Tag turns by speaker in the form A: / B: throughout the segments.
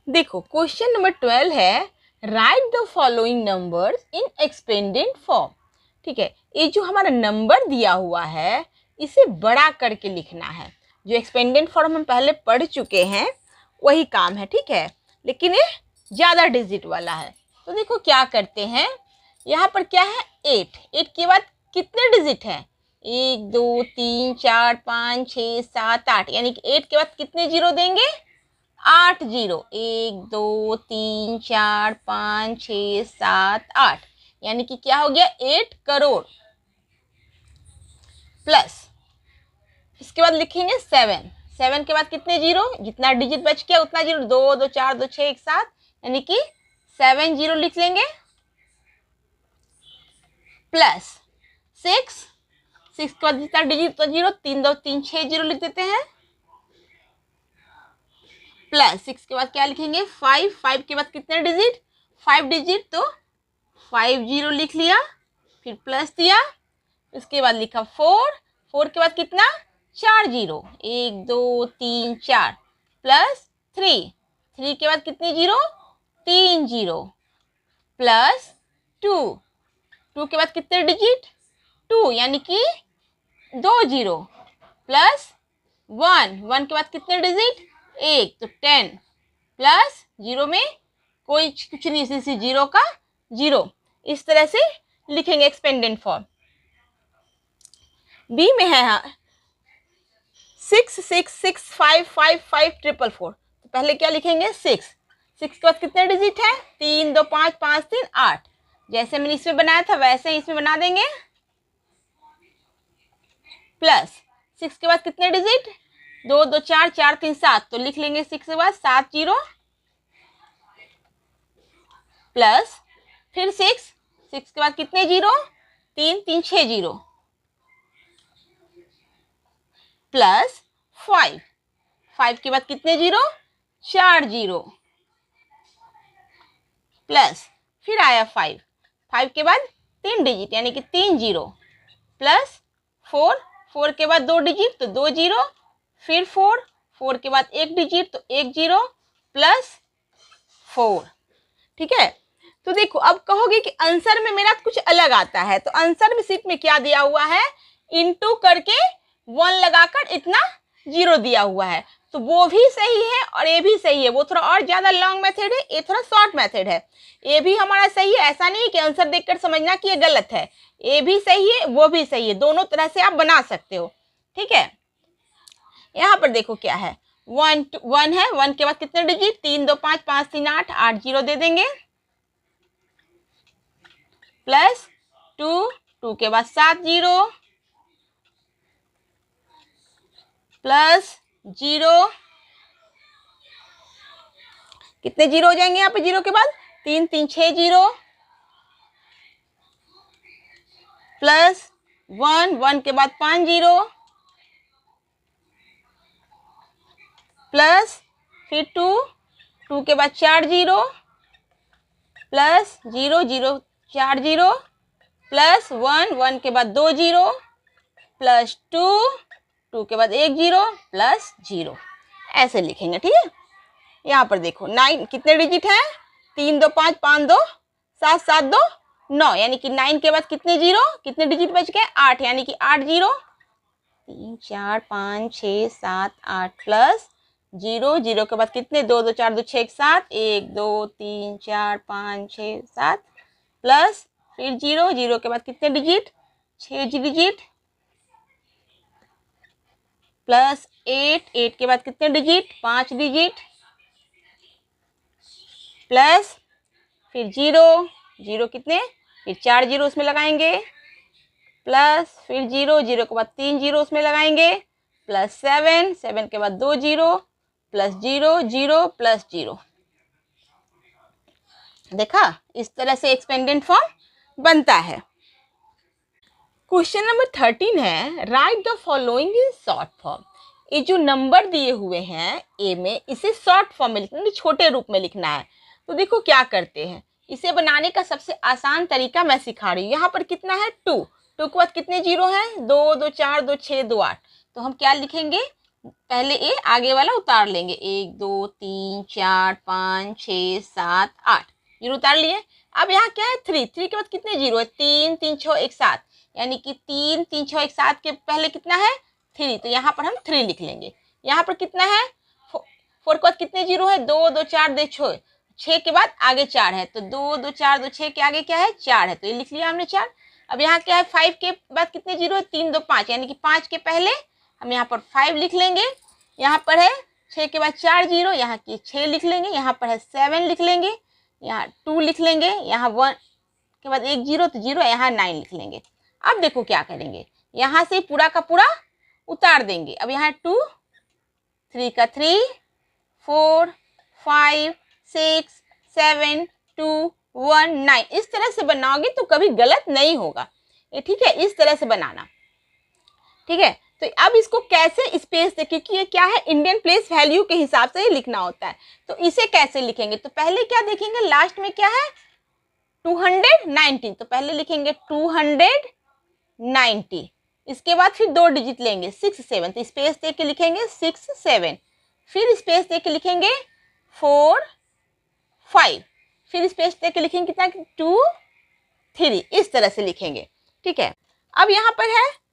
A: देखो question number 12 है, right the following numbers in expanded form. ठीक है, ये जो हमारा नंबर दिया हुआ है इसे बड़ा करके लिखना है। जो एक्सपेंडेड फॉर्म हम पहले पढ़ चुके हैं वही काम है, ठीक है, लेकिन ये ज़्यादा डिजिट वाला है। तो देखो क्या करते हैं, यहाँ पर क्या है 8, 8 के बाद कितने डिजिट हैं, 1 2 3 4 5 6 7 8, यानी कि 8 के बाद कितने जीरो देंगे, 8 जीरो, 1 2 3 4 5 6 7 8, यानी कि क्या हो गया 8 करोड़। प्लस इसके बाद लिखेंगे 7, 7 के बाद कितने जीरो, जितना डिजिट बच गया उतना जीरो, 2 2 4 2 6 1 7, यानी कि 7 जीरो लिख लेंगे। प्लस 6, 6 के बाद जितना डिजिट तो जीरो, 3 2 3 6 जीरो लिख देते हैं। प्लस 6 के बाद क्या लिखेंगे 5, 5 के बाद कितने डिजिट, 5 डिजिट, तो 5 जीरो लिख लिया, फिर प्लस दिया। उसके बाद लिखा 4, 4 के बाद कितना 4 जीरो, 1 2 3 4, प्लस 3, 3 के बाद कितने जीरो 3 जीरो, प्लस 2, 2 के बाद कितने डिजिट 2, यानी कि 2 जीरो, प्लस 1, 1 के बाद कितने डिजिट 1, तो 10, प्लस जीरो में कोई कुछ नहीं, इसी जीरो का जीरो। इस तरह से लिखेंगे एक्सपेंडेड फॉर्म। बी में है 6 6 6 5 5 5 4 4, तो पहले क्या लिखेंगे 6, 6 के बाद कितने डिजिट है 3 2 5 5 3 8, जैसे मैंने इसमें बनाया था वैसे ही इसमें बना देंगे। प्लस 6 के बाद कितने डिजिट 2 2 4 4 3 7, तो लिख लेंगे 6 के बाद 7 जीरो। प्लस फिर 6, 6 के बाद कितने जीरो 3 3 6 जीरो, प्लस 5, 5 के बाद कितने जीरो 4 जीरो, प्लस फिर आया 5, 5 के बाद 3 डिजिट यानी कि 3 जीरो, प्लस 4, 4 के बाद 2 डिजिट तो 2 जीरो, फिर 4, 4 के बाद 1 डिजिट तो 1 जीरो, प्लस 4। ठीक है, तो देखो अब कहोगे कि आंसर में मेरा कुछ अलग आता है, तो आंसर में सीट में क्या दिया हुआ है, इनटू करके 1 लगाकर इतना जीरो दिया हुआ है, तो वो भी सही है और ये भी सही है। वो थोड़ा और ज्यादा लॉन्ग मेथड है, ये थोड़ा शॉर्ट मेथड है। ये भी हमारा सही है, ऐसा नहीं कि आंसर देखकर समझना कि ये गलत है, ये भी सही है वो भी सही है, दोनों तरह से आप बना सकते हो। ठीक है, यहाँ पर देखो क्या है 1 है, 1 के बाद कितने डिजिट 3 2 5 5 3 8, 8 जीरो दे देंगे। प्लस 2, 2 के बाद 7 जीरो, प्लस जीरो, कितने जीरो हो जाएंगे यहाँ पे जीरो के बाद 3 3 6 जीरो, प्लस 1, 1 के बाद 5 जीरो, प्लस फिर 2, 2 के बाद 4 zero, plus zero zero 4 zero, plus 1, 1 के बाद 2 जीरो, प्लस 2, 2 के बाद 1 जीरो, प्लस जीरो, ऐसे लिखेंगे। ठीक है, यहाँ पर देखो 9 कितने डिजिट है 3 2 5 5 2 7 7 2 9, यानी कि 9 के बाद कितने जीरो, कितने डिजिट बच गए 8, यानी कि 8 जीरो, 3 4 5 6 7 8, प्लस जीरो, जीरो के बाद कितने 2 2 4 2 6 1 7, 1 2 3 4 5 6 7, प्लस फिर जीरो, जीरो के बाद कितने डिजिट 6 डिजिट, प्लस 8, 8 के बाद कितने डिजिट 5 डिजिट, प्लस फिर जीरो, जीरो कितने फिर 4 जीरो उसमें लगाएंगे, प्लस फिर जीरो, जीरो के बाद 3 जीरो उसमें लगाएंगे, प्लस 7, 7 के बाद 2 zero, plus zero zero plus zero. देखा, इस तरह से एक्सपेंडेड फॉर्म बनता है। क्वेश्चन नंबर 13 है, right the following in short form. ये जो नंबर दिए हुए हैं ए में, इसे शॉर्ट फॉर्म में लिखना है, छोटे रूप में लिखना है। तो देखो क्या करते हैं, इसे बनाने का सबसे आसान तरीका मैं सिखा रही हूँ। यहाँ पर कितना है 2, 2 के बाद कितने जीरो हैं 2 2 4 2 6 2 8, तो हम क्या लिखेंगे पहले ए आगे वाला उतार लेंगे, 1 2 3 4 5 6 7 8 जीरो उतार लिए। अब यहाँ क्या है 3, 3 के बाद कितने जीरो है, 3 3 6 1 7, यानी कि 3 3 6 1 7 के पहले कितना है 3, तो यहाँ पर हम 3 लिख लेंगे। यहाँ पर कितना है 4 के बाद कितने जीरो है, 2 2 4 2 6, 6 के बाद आगे 4 है, तो 2 2 4 2 6 के आगे क्या है 4 है, तो ये लिख लिया हमने 4। अब यहाँ क्या है 5 के बाद कितने जीरो है, 3 2 5, यानी कि 5 के पहले हम यहाँ पर 5 लिख लेंगे। यहाँ पर है 6 के बाद 4 जीरो, यहाँ की 6 लिख लेंगे। यहाँ पर है 7 लिख लेंगे, यहाँ 2 लिख लेंगे, यहाँ 1 के बाद 1 जीरो तो जीरो, यहाँ 9 लिख लेंगे। अब देखो क्या करेंगे, यहाँ से पूरा का पूरा उतार देंगे। अब यहाँ 2 3 का 3 4 5 6 7 2 1 9, इस तरह से बनाओगे तो कभी गलत नहीं होगा ये, ठीक है, इस तरह से बनाना, ठीक है। तो अब इसको कैसे स्पेस दे, क्योंकि ये क्या है इंडियन प्लेस वैल्यू के हिसाब से ही लिखना होता है, तो इसे कैसे लिखेंगे, तो पहले क्या देखेंगे लास्ट में क्या है 219, तो पहले लिखेंगे 290, इसके बाद फिर 2 डिजिट लेंगे 6 7, तो स्पेस दे के लिखेंगे 6 7, फिर स्पेस दे के लिखेंगे 4 5, फिर स्पेस दे के लिखेंगे कितना 2 3, इस तरह से लिखेंगे, ठीक है। अब यहाँ पर है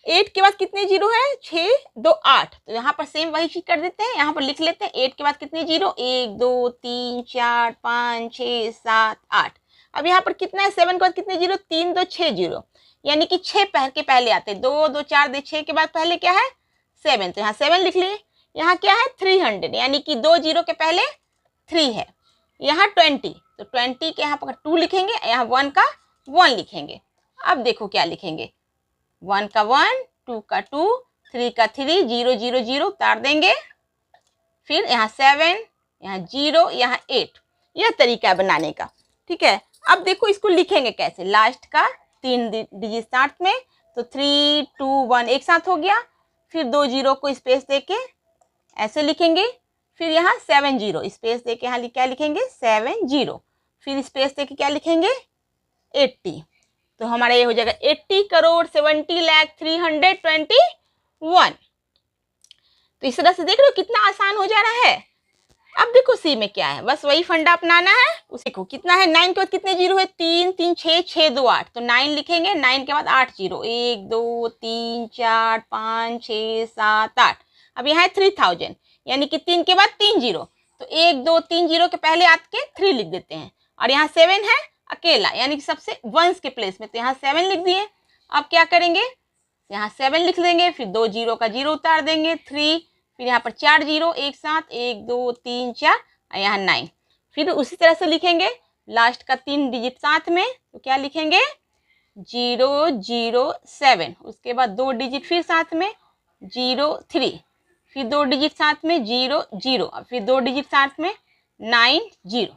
A: 8 के बाद कितने जीरो है 6 2 8, तो यहाँ पर सेम वही चीज कर देते हैं, यहाँ पर लिख लेते हैं 8 के बाद कितने जीरो 1 2 3 4 5 6 7 8। अब यहाँ पर कितना है 7 के बाद कितने जीरो 3 2 6 जीरो, यानी कि 6 के पहले आते हैं, 2 2 4 2 6 के बाद पहले क्या है 7, तो यहाँ 7 लिख लिए। यहाँ क्या है 300, यानी कि 2 जीरो के पहले 3 है। यहाँ 20, तो 20 के यहाँ पर 2 लिखेंगे, यहाँ 1 का 1 लिखेंगे। अब देखो क्या लिखेंगे 1 का 1 2 का 2 3 का 3 0 0 0 उतार देंगे, फिर यहाँ 7 यहाँ 0 यहाँ 8, यह तरीका है बनाने का, ठीक है। अब देखो इसको लिखेंगे कैसे, लास्ट का 3 डिजिट साथ में, तो 3 2 1 एक साथ हो गया, फिर 2 जीरो को स्पेस देके ऐसे लिखेंगे, फिर यहाँ 7 जीरो स्पेस देके यहाँ क्या लिखेंगे 7 जीरो, फिर स्पेस देके क्या लिखेंगे 80, तो हमारा ये हो जाएगा 80 करोड़ 70 लाख 321। तो इस तरह से देख रहे हो कितना आसान हो जा रहा है। अब देखो सी में क्या है, बस वही फंडा अपनाना है। उसे देखो कितना है 9 के बाद कितने जीरो है 3 3 6 6 2 8, तो 9 लिखेंगे, 9 के बाद 8 जीरो 1 2 3 4 5 6 7 8। अब यहाँ है 3000, यानी कि 3 के बाद 3 जीरो, तो 1 2 3 जीरो के पहले आके 3 लिख देते हैं, और यहाँ 7 है अकेला, यानी कि सबसे वंस के प्लेस में, तो यहाँ 7 लिख दिए। अब क्या करेंगे यहाँ 7 लिख देंगे, फिर 2 जीरो का जीरो उतार देंगे 3, फिर यहाँ पर 4 जीरो एक साथ 1 2 3 4, और यहाँ 9, फिर उसी तरह से लिखेंगे लास्ट का 3 डिजिट साथ में, तो क्या लिखेंगे 0 0 7, उसके बाद 2 डिजिट फिर साथ में 0 3, फिर 2 डिजिट साथ में 0 0, फिर 2 डिजिट साथ में 9 0।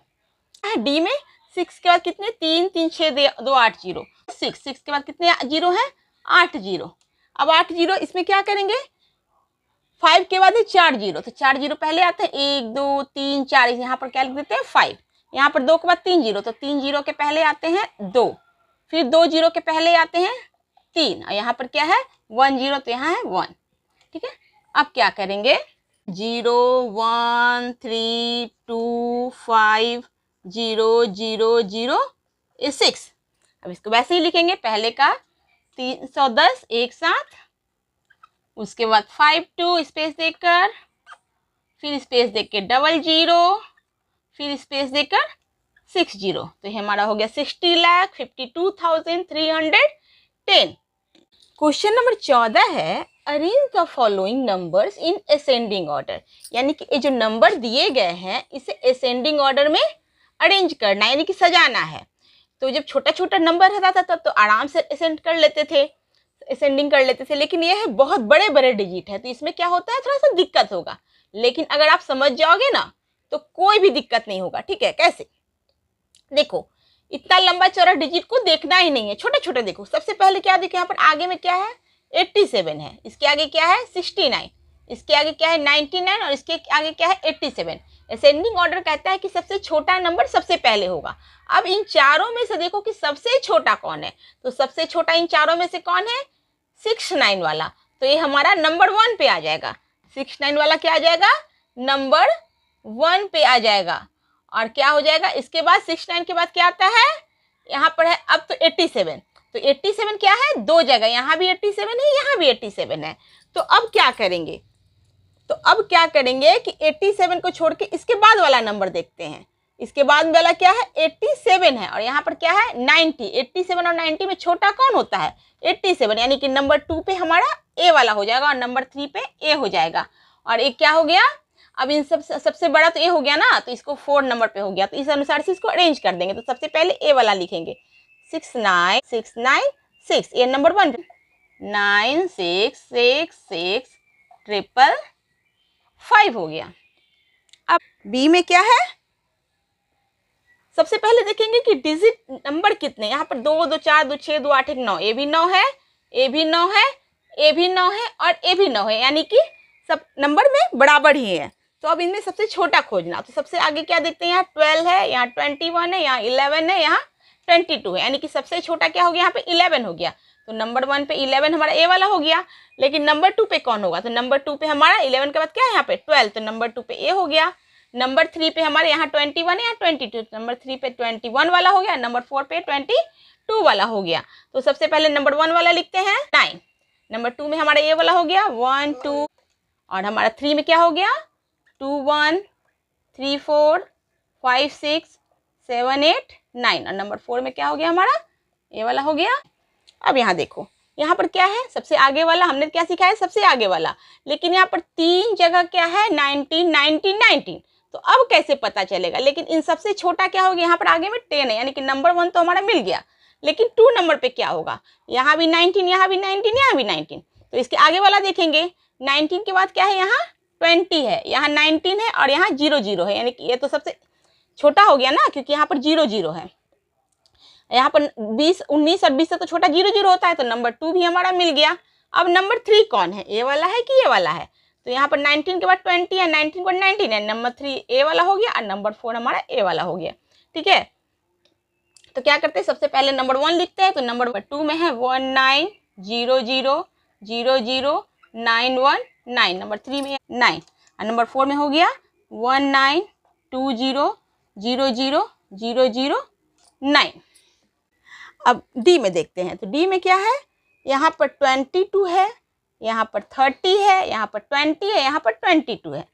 A: डी में 6 के बाद कितने 3 3 6 2 8 जीरो, 6 के बाद कितने जीरो है 8 जीरो। अब 8 जीरो इसमें क्या करेंगे 5 के बाद है 4 जीरो, तो 4 जीरो पहले आते हैं 1 2 3 4, यहाँ पर क्या लिख देते हैं 5। यहाँ पर 2 के बाद 3 जीरो, तो 3 जीरो के पहले आते हैं 2, फिर 2 जीरो के पहले आते हैं 3, और यहाँ पर क्या है 1 जीरो, तो यहाँ है 1, ठीक है। अब क्या करेंगे 0 1 3 2 5 0 0 0 6। अब इसको वैसे ही लिखेंगे, पहले का 310 एक साथ, उसके बाद 5 2 स्पेस देकर, फिर स्पेस देकर 00, फिर स्पेस देकर 60, तो ये हमारा हो गया 60,52,310। क्वेश्चन नंबर 14 है arrange the following numbers in ascending order, यानी कि ये जो नंबर दिए गए हैं इसे असेंडिंग ऑर्डर में अरेंज करना, यानी कि सजाना है। तो जब छोटा छोटा नंबर रहता था तब तो आराम से असेंड कर लेते थे, असेंडिंग कर लेते थे, लेकिन ये है बहुत बड़े बड़े डिजिट है, तो इसमें क्या होता है थोड़ा सा दिक्कत होगा, लेकिन अगर आप समझ जाओगे ना तो कोई भी दिक्कत नहीं होगा, ठीक है। कैसे देखो इतना लंबा चौड़ा डिजिट को देखना ही नहीं है, छोटे छोटे देखो। सबसे पहले क्या देखो यहाँ पर आगे में क्या है 87 है, इसके आगे क्या है 69, इसके आगे क्या है 99, और इसके आगे क्या है 87। असेंडिंग ऑर्डर कहता है कि सबसे छोटा नंबर सबसे पहले होगा। अब इन चारों में से देखो कि सबसे छोटा कौन है, तो सबसे छोटा इन चारों में से कौन है 69 वाला, तो ये हमारा नंबर 1 पे आ जाएगा। 69 वाला क्या आ जाएगा, नंबर 1 पे आ जाएगा। और क्या हो जाएगा, इसके बाद 69 के बाद क्या आता है, यहाँ पर है अब तो 87। तो 87 क्या है, दो जगह, यहाँ भी 87 है, यहाँ भी 87 है। तो अब क्या करेंगे, तो अब क्या करेंगे कि 87 को छोड़ के इसके बाद वाला नंबर देखते हैं। इसके बाद वाला क्या है, 87 है, और यहाँ पर क्या है 90। 87 और 90 में छोटा कौन होता है, 87, यानी कि नंबर 2 पे हमारा ए वाला हो जाएगा और नंबर 3 पे ए हो जाएगा। और एक क्या हो गया, अब इन सबसे बड़ा तो ए हो गया ना, तो इसको 4 नंबर पे हो गया, तो इस अनुसार से इसको अरेंज कर देंगे। तो सबसे पहले ए वाला लिखेंगे, 69696, ये नंबर 1, 9666 हो गया। अब बी में क्या है, सबसे पहले देखेंगे कि डिजिट नंबर कितने, यहाँ पर 2 2 4 2 6 2 8 1 9, ए भी 9 है, ए भी 9 है, ए भी 9 है और ए भी 9 है, यानी कि सब नंबर में बराबर ही है। तो अब इनमें सबसे छोटा खोजना, तो सबसे आगे क्या देखते हैं, यहाँ 12 है, यहाँ 21 है, यहाँ 11 है, यहाँ 22 है, यानी कि सबसे छोटा क्या हो गया, यहाँ पे 11 हो गया। तो नंबर 1 पे 11 हमारा ए वाला हो गया। लेकिन नंबर 2 पे कौन होगा, तो नंबर 2 पे हमारा 11 के बाद क्या है, यहाँ पे 12, तो नंबर 2 पे ए हो गया। नंबर 3 पे हमारे यहाँ 21 है, यहाँ 22, नंबर 3 पे 21 वाला हो गया, नंबर 4 पे 22 वाला हो गया। तो सबसे पहले नंबर 1 वाला लिखते हैं 9, नंबर 2 में हमारा ए वाला हो गया 1 2, और हमारा 3 में क्या हो गया 2 1 3 4 5 6 7 8 9, और नंबर 4 में क्या हो गया हमारा ए वाला हो गया। अब यहाँ देखो, यहाँ पर क्या है, सबसे आगे वाला हमने क्या सीखा है, सबसे आगे वाला, लेकिन यहाँ पर 3 जगह क्या है 19 19 19, तो अब कैसे पता चलेगा। लेकिन इन सबसे छोटा क्या होगा, यहाँ पर आगे में 10 है, यानी कि नंबर 1 तो हमारा मिल गया। लेकिन 2 नंबर पे क्या होगा, यहाँ भी 19, यहाँ भी 19, यहाँ भी 19, तो इसके आगे वाला देखेंगे। 19 के बाद क्या है, यहाँ 20 है, यहाँ 19 है और यहाँ 0 0 है, यानी कि ये तो सबसे छोटा हो गया ना, क्योंकि यहाँ पर 0 0 है। यहाँ पर 20 19 और 20 से तो छोटा 0 0 होता है, तो नंबर 2 भी हमारा मिल गया। अब नंबर 3 कौन है, ए वाला है कि ये वाला है, तो यहाँ पर 19 के बाद 20 है, 19 के बाद 19 है, नंबर 3 ए वाला हो गया और नंबर 4 हमारा ए वाला हो गया। ठीक है, तो क्या करते हैं, सबसे पहले नंबर 1 लिखते हैं। तो नंबर 2 में है 19 0 0 0 0 9 1 9, नंबर 3 में 9, और नंबर 4 में हो गया 19 2 0 0 0 0 0 9। अब डी में देखते हैं, तो डी में क्या है, यहाँ पर 22 है, यहाँ पर 30 है, यहाँ पर 20 है, यहाँ पर 22 है,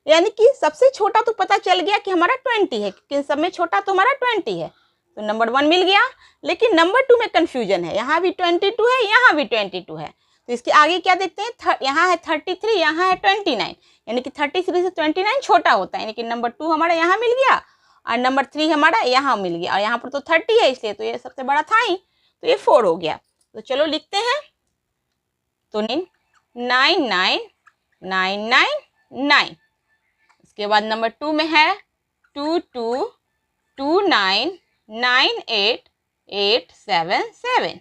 A: यानी कि सबसे छोटा तो पता चल गया कि हमारा 20 है, क्योंकि सब में छोटा तो हमारा 20 है, तो नंबर 1 मिल गया। लेकिन नंबर 2 में कंफ्यूजन है, यहाँ भी 22 है, यहाँ भी 22 है, तो इसके आगे क्या देखते हैं, यहाँ है 33, यहाँ है 29, यानी कि 33 से 29 छोटा होता है, यानी कि नंबर 2 हमारा यहाँ मिल गया और नंबर 3 हमारा यहाँ मिल गया, और यहाँ पर तो 30 है, इसलिए तो ये सबसे बड़ा था ही, तो ये 4 हो गया। तो चलो लिखते हैं, तो 9 9 9 9 9। इसके बाद नंबर 2 में है 2 2 2 9 9 8 8 7 7,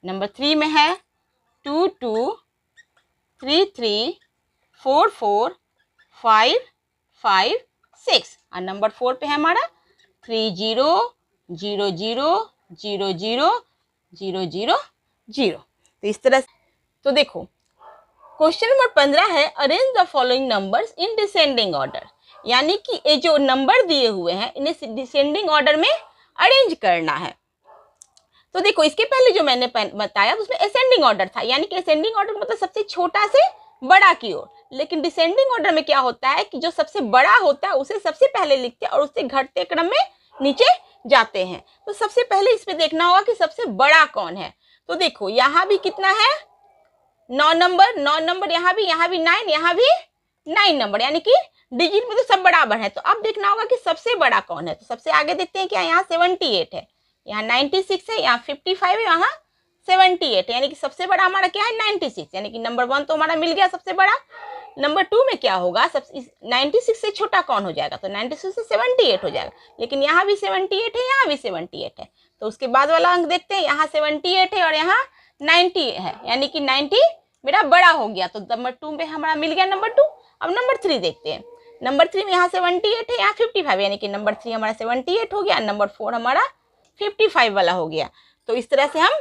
A: नंबर 3 में है 2 2 3 3 4 4 5 5 6, और नंबर 4 पे है हमारा 3 0 0 0 0 0 0 0 0। तो इस तरह से, तो देखो क्वेश्चन नंबर 15 है, arrange the following numbers in descending order, यानी कि ये जो नंबर दिए हुए हैं इन्हें डिसेंडिंग ऑर्डर में अरेंज करना है। तो देखो इसके पहले जो मैंने बताया उसमें असेंडिंग ऑर्डर था, यानी कि असेंडिंग ऑर्डर मतलब सबसे छोटा से बड़ा की ओर, लेकिन डिसेंडिंग ऑर्डर में क्या होता है कि जो सबसे बड़ा होता है उसे सबसे पहले लिखते हैं और उससे घटते क्रम में नीचे जाते हैं। तो सबसे पहले इसमें देखना होगा कि सबसे बड़ा कौन है। तो देखो यहाँ भी कितना है 9 नंबर, यहाँ भी 9, यहाँ भी 9 नंबर, यानी कि डिजिट में तो सब बराबर है। तो अब देखना होगा कि सबसे बड़ा कौन है। तो सबसे आगे देखते हैं क्या, यहाँ 78 है, यहाँ 96 है, यहाँ 55 है, यहाँ 78 है, यानी कि सबसे बड़ा हमारा क्या है 96, यानी कि नंबर 1 तो हमारा मिल गया सबसे बड़ा। नंबर 2 में क्या होगा, सब 96 से छोटा कौन हो जाएगा, तो 96 से 78 हो जाएगा, लेकिन यहाँ भी 78 है, यहाँ भी 78 है। तो उसके बाद वाला अंक देखते हैं, यहाँ 78 है और यहाँ 90 है, यानी कि 90 मेरा बड़ा हो गया। तो नंबर 2 में हमारा मिल गया नंबर 2। अब नंबर 3 देखते हैं, नंबर 3 में यहाँ 78 है, यहाँ 55, यानी कि नंबर 3 हमारा 78 हो गया, नंबर 4 हमारा 55 वाला हो गया। तो इस तरह से हम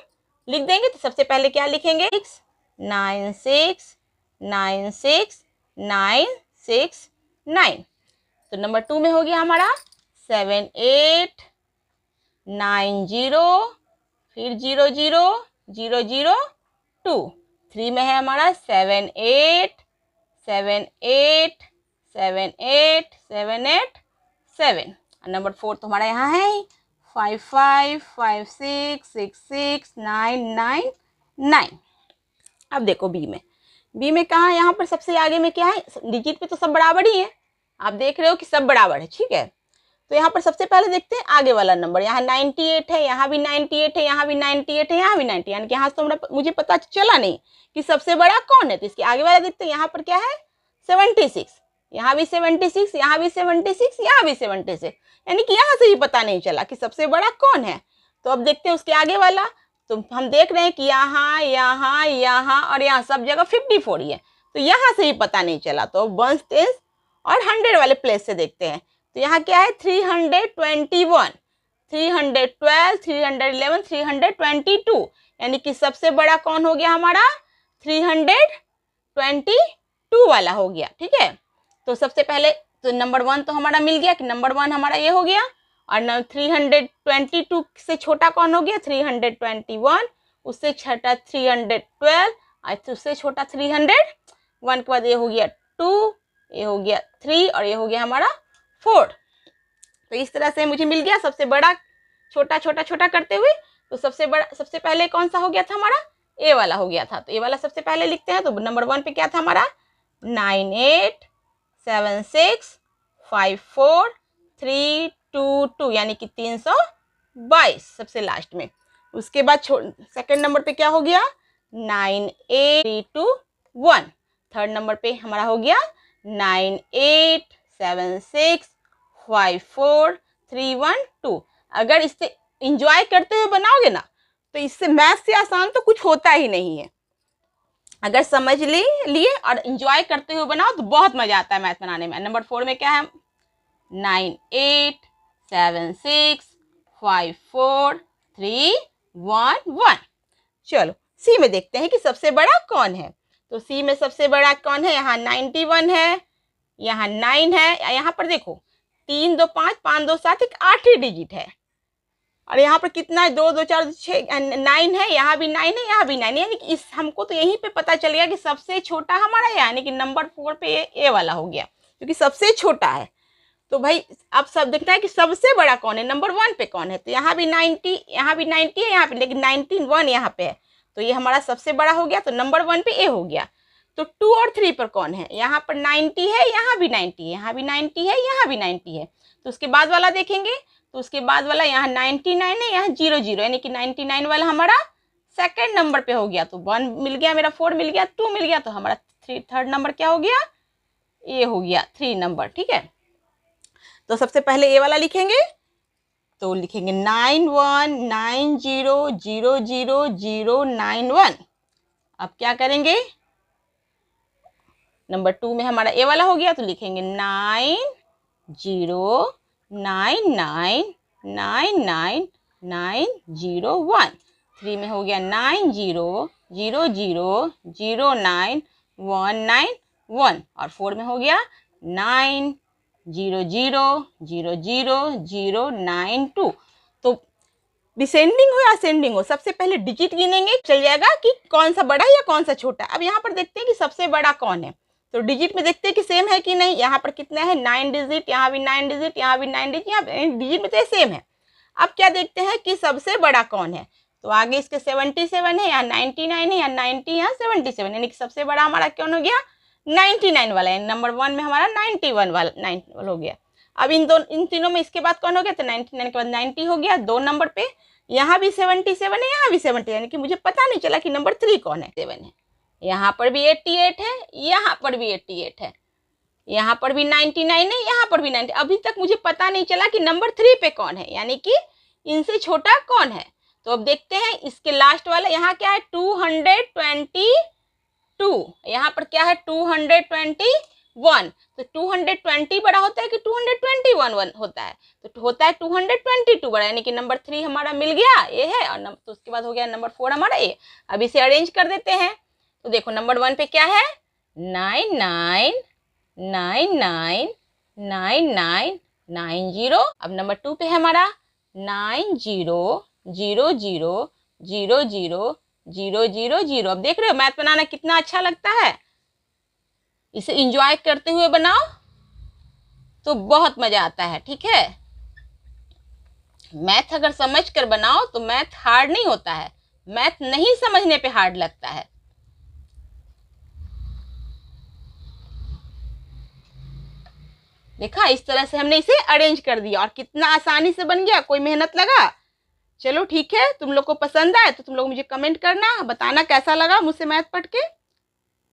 A: लिख देंगे। तो सबसे पहले क्या लिखेंगे, 6 9 6 9 6 969। तो नंबर 2 में हो गया हमारा 7890, फिर 00002। 3 में है हमारा 78787878 नंबर 4 तो हमारा यहाँ है 5556669999। अब देखो बी में कहाँ है, यहाँ पर सबसे आगे में क्या है, डिजिट पे तो सब बराबर ही है, आप देख रहे हो कि सब बराबर है, ठीक है। तो यहाँ पर सबसे पहले देखते हैं आगे वाला नंबर, यहाँ 98 है, यहाँ भी 98 है, यहाँ भी 98 है, यहाँ भी 90, यानी कि यहाँ से तो मुझे पता चला नहीं कि सबसे बड़ा कौन है। तो इसके आगे वाला देखते हैं, यहाँ पर क्या है 76, यहाँ भी 76, यहाँ भी 76, यहाँ भी 76, यानी कि यहाँ से ही पता नहीं चला कि सबसे बड़ा कौन है। तो अब देखते हैं उसके आगे वाला, तो हम देख रहे हैं कि यहाँ यहाँ यहाँ और यहाँ सब जगह 54 ही है, तो यहाँ से ही पता नहीं चला। तो 1 10 और 100 वाले प्लेस से देखते हैं। तो यहाँ क्या है 321, 312, 311, 322, यानी कि सबसे बड़ा कौन हो गया हमारा 322 वाला हो गया, ठीक है। तो सबसे पहले तो नंबर 1 तो हमारा मिल गया कि नंबर 1 हमारा ये हो गया, और 322 से छोटा कौन हो गया 321, उससे छोटा 312, और उससे छोटा 301 के बाद ये हो गया 2, ये हो गया 3 और ये हो गया हमारा 4। तो इस तरह से मुझे मिल गया सबसे बड़ा छोटा छोटा छोटा करते हुए। तो सबसे पहले कौन सा हो गया था हमारा ए वाला हो गया था, तो ए वाला सबसे पहले लिखते हैं। तो नंबर 1 पे क्या था हमारा 987654322, यानी कि 322 सबसे लास्ट में। उसके बाद सेकंड नंबर पे क्या हो गया 98321। थर्ड नंबर पे हमारा हो गया 987654312। अगर इससे इंजॉय करते हुए बनाओगे ना तो इससे मैथ से आसान तो कुछ होता ही नहीं है। अगर समझ लिए और इंजॉय करते हुए बनाओ तो बहुत मजा आता है मैथ बनाने में। नंबर 4 में क्या है 987654311। चलो सी में देखते हैं कि सबसे बड़ा कौन है। तो सी में सबसे बड़ा कौन है, यहाँ 91 है, यहाँ 9 है, यहाँ पर देखो 3 2 5 5 2 7 एक 8 ही डिजिट है, और यहाँ पर कितना है 2 2 4 6 9 है, यहाँ भी 9 है, यहाँ भी 9 है, यानी कि इस हमको तो यहीं पे पता चल गया कि सबसे छोटा हमारा यानी कि नंबर 4 पे ए वाला हो गया क्योंकि सबसे छोटा है। तो भाई अब सब देखना है कि सबसे बड़ा कौन है, नंबर 1 पे कौन है। तो यहाँ भी 90, यहाँ भी 90 है, यहाँ पे लेकिन 91 यहाँ पे है, तो ये हमारा सबसे बड़ा हो गया। तो नंबर 1 पे ए हो गया। तो 2 और 3 पर कौन है, यहाँ पर 90 है, यहाँ भी 90 है, यहाँ भी 90 है, यहाँ भी 90 है। तो उसके बाद वाला देखेंगे, तो उसके बाद वाला यहाँ 99 है, यहाँ 00, यानी कि 99 वाला हमारा सेकंड नंबर पे हो गया। तो 1 मिल गया मेरा, 4 मिल गया, 2 मिल गया, तो हमारा थर्ड नंबर क्या हो गया, ए हो गया 3 नंबर, ठीक है। तो सबसे पहले ए वाला लिखेंगे, तो लिखेंगे 91900091। अब क्या करेंगे, नंबर 2 में हमारा ए वाला हो गया, तो लिखेंगे 9099999901। 3 में हो गया 90000911, और 4 में हो गया 900000092। तो डिसेंडिंग हो या असेंडिंग हो, सबसे पहले डिजिट गिनेंगे, चल जाएगा कि कौन सा बड़ा है या कौन सा छोटा है। अब यहाँ पर देखते हैं कि सबसे बड़ा कौन है, तो डिजिट में देखते हैं कि सेम है कि नहीं। यहाँ पर कितना है 9 डिजिट, यहाँ भी 9 डिजिट, यहाँ भी 9 डिजिट, यहाँ डिजिट में तो सेम है। अब क्या देखते हैं कि सबसे बड़ा कौन है, तो आगे इसके 77 है, यहाँ 99 है, यहाँ 90, यहाँ 77, यानी कि सबसे बड़ा हमारा कौन हो गया 99 वाला है। नंबर 1 में हमारा 91 वाला 91 हो गया। अब इन तीनों में इसके बाद कौन हो गया, तो 99 के बाद 90 हो गया 2 नंबर पे, यहाँ भी 77 है, यहाँ भी 70, यानी कि मुझे पता नहीं चला कि नंबर 3 कौन है। 7 है, यहाँ पर भी 88 है, यहाँ पर भी 88 है, यहाँ पर भी 99 है, यहाँ पर भी 90। अभी तक मुझे पता नहीं चला कि नंबर 3 पे कौन है, यानी कि इनसे छोटा कौन है। तो अब देखते हैं इसके लास्ट वाला, यहाँ क्या है 222, यहाँ पर क्या है 221। तो 220 बड़ा होता है कि 221 होता है, तो होता है 222 बड़ा, यानी कि नंबर 3 हमारा मिल गया, ये है। और तो उसके बाद हो गया नंबर 4 हमारा ये। अब इसे अरेंज कर देते हैं। तो देखो नंबर 1 पे क्या है 99 999990। अब नंबर 2 पे है हमारा 90000000। अब देख रहे हो मैथ बनाना कितना अच्छा लगता है। इसे एंजॉय करते हुए बनाओ तो बहुत मजा आता है। ठीक है, मैथ अगर समझ कर बनाओ तो मैथ हार्ड नहीं होता है, मैथ नहीं समझने पे हार्ड लगता है। देखा, इस तरह से हमने इसे अरेंज कर दिया और कितना आसानी से बन गया, कोई मेहनत लगा। चलो ठीक है, तुम लोग को पसंद आए तो तुम लोग मुझे कमेंट करना, बताना कैसा लगा मुझसे मैथ पढ़ के।